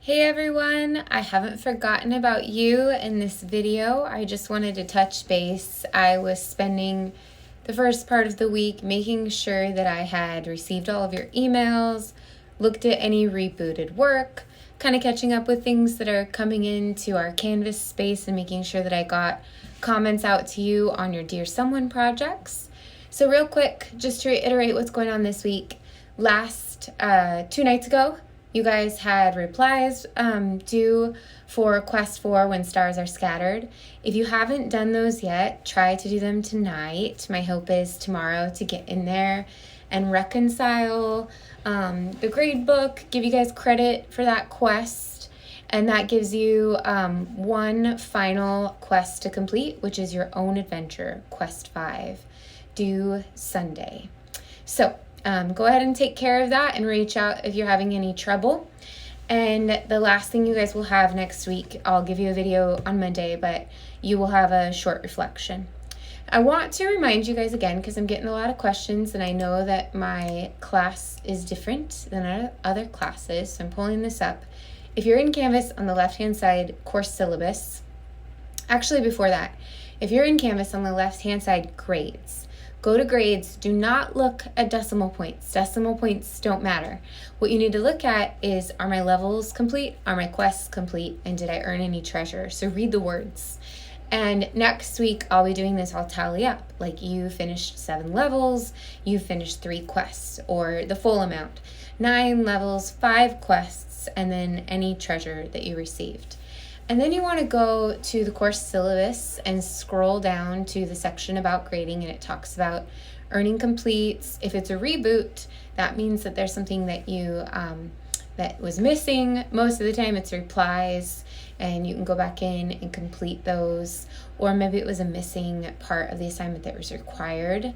Hey everyone, I haven't forgotten about you in this video. I just wanted to touch base. I was spending the first part of the week making sure that I had received all of your emails, looked at any rebooted work, kind of catching up with things that are coming into our Canvas space and making sure that I got comments out to you on your Dear Someone projects. So real quick, just to reiterate what's going on this week, last 2 nights ago, you guys had replies due for Quest 4 When Stars Are Scattered. If you haven't done those yet, try to do them tonight. My hope is tomorrow to get in there and reconcile the grade book, give you guys credit for that quest, and that gives you one final quest to complete, which is your own adventure, Quest 5, due Sunday. So go ahead and take care of that and reach out if you're having any trouble. And the last thing you guys will have next week, I'll give you a video on Monday, but you will have a short reflection. I want to remind you guys again, because I'm getting a lot of questions and I know that my class is different than other classes, so I'm pulling this up. If you're in Canvas, on the left-hand side, course syllabus. Actually, before that, if you're in Canvas, on the left-hand side, grades. Go to grades. Do not look at decimal points. Decimal points don't matter. What you need to look at is, are my levels complete? Are my quests complete? And did I earn any treasure? So read the words. And next week, I'll be doing this. I'll tally up. Like, you finished 7 levels, you finished 3 quests, or the full amount. 9 levels, 5 quests, and then any treasure that you received. And then you want to go to the course syllabus and scroll down to the section about grading, and it talks about earning completes. If it's a reboot, that means that there's something that you that was missing. Most of the time it's replies, and you can go back in and complete those. Or maybe it was a missing part of the assignment that was required.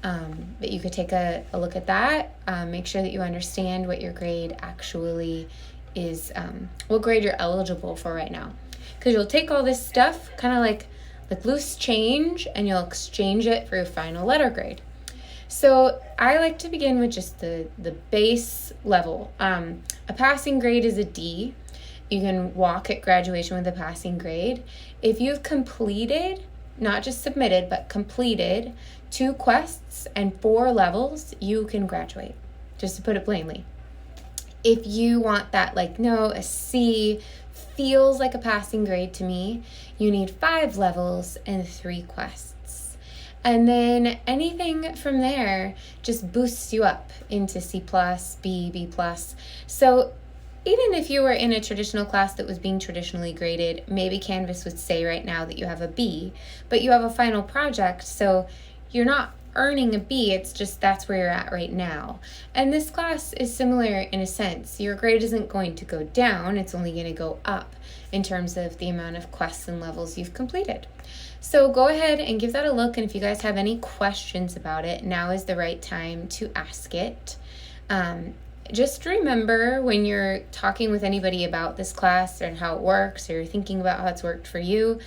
But you could take a look at that. Make sure that you understand what your grade actually is, what grade you're eligible for right now. Because you'll take all this stuff, kind of like loose change, and you'll exchange it for your final letter grade. So I like to begin with just the base level. A passing grade is a D. You can walk at graduation with a passing grade. If you've completed, not just submitted, but completed 2 quests and 4 levels, you can graduate, just to put it plainly. If you want that, like, no, a C feels like a passing grade to me, you need 5 levels and 3 quests. And then anything from there just boosts you up into C+, B, B+. So even if you were in a traditional class that was being traditionally graded, maybe Canvas would say right now that you have a B, but you have a final project, so you're not earning a B, it's just that's where you're at right now. And this class is similar in a sense. Your grade isn't going to go down, it's only going to go up in terms of the amount of quests and levels you've completed. So go ahead and give that a look, and if you guys have any questions about it, now is the right time to ask it. Just remember, when you're talking with anybody about this class and how it works, or you're thinking about how it's worked for you,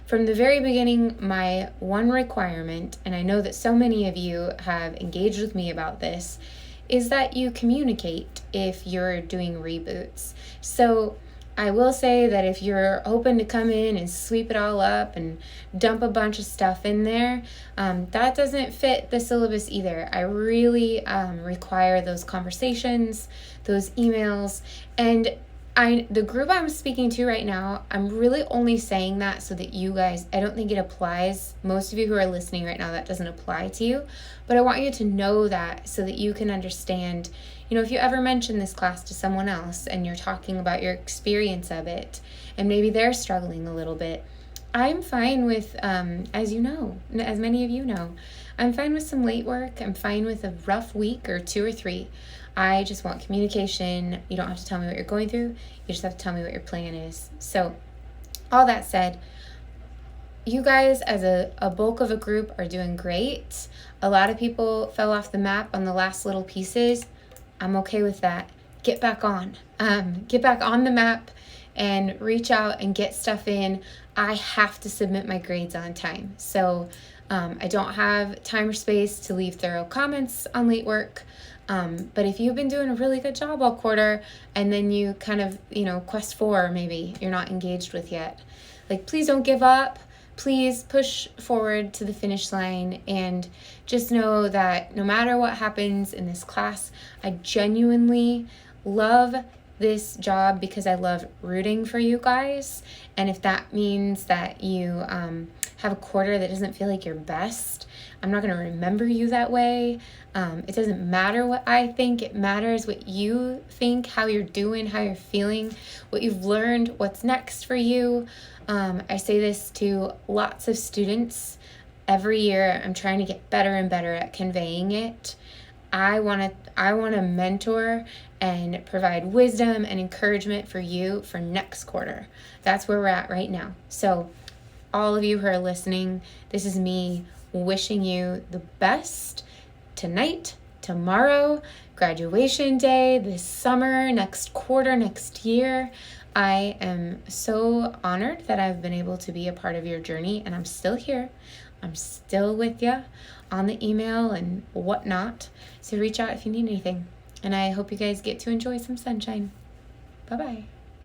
from the very beginning, my one requirement, and I know that so many of you have engaged with me about this, is that you communicate if you're doing reboots. So I will say that if you're hoping to come in and sweep it all up and dump a bunch of stuff in there, that doesn't fit the syllabus either. I really require those conversations, those emails, and the group I'm speaking to right now, I'm really only saying that so that you guys, I don't think it applies. Most of you who are listening right now, that doesn't apply to you. But I want you to know that so that you can understand, if you ever mention this class to someone else and you're talking about your experience of it, and maybe they're struggling a little bit, I'm fine with, as many of you know, I'm fine with some late work. I'm fine with a rough week or 2 or 3. I just want communication. You don't have to tell me what you're going through. You just have to tell me what your plan is. So all that said, you guys as a bulk of a group are doing great. A lot of people fell off the map on the last little pieces. I'm okay with that. Get back on. Get back on the map and reach out and get stuff in. I have to submit my grades on time. So I don't have time or space to leave thorough comments on late work. But if you've been doing a really good job all quarter and then you kind of, quest 4 maybe you're not engaged with yet, like, please don't give up. Please push forward to the finish line, and just know that no matter what happens in this class, I genuinely love this job because I love rooting for you guys. And if that means that you have a quarter that doesn't feel like your best, I'm not going to remember you that way. It doesn't matter what I think. It matters what you think, how you're doing, how you're feeling, what you've learned, what's next for you. I say this to lots of students every year. I'm trying to get better and better at conveying it. I want to mentor and provide wisdom and encouragement for you for next quarter. That's where we're at right now. So all of you who are listening, this is me wishing you the best tonight, tomorrow, graduation day, this summer, next quarter, next year. I am so honored that I've been able to be a part of your journey, and I'm still here. I'm still with you on the email and whatnot. So reach out if you need anything. And I hope you guys get to enjoy some sunshine. Bye-bye.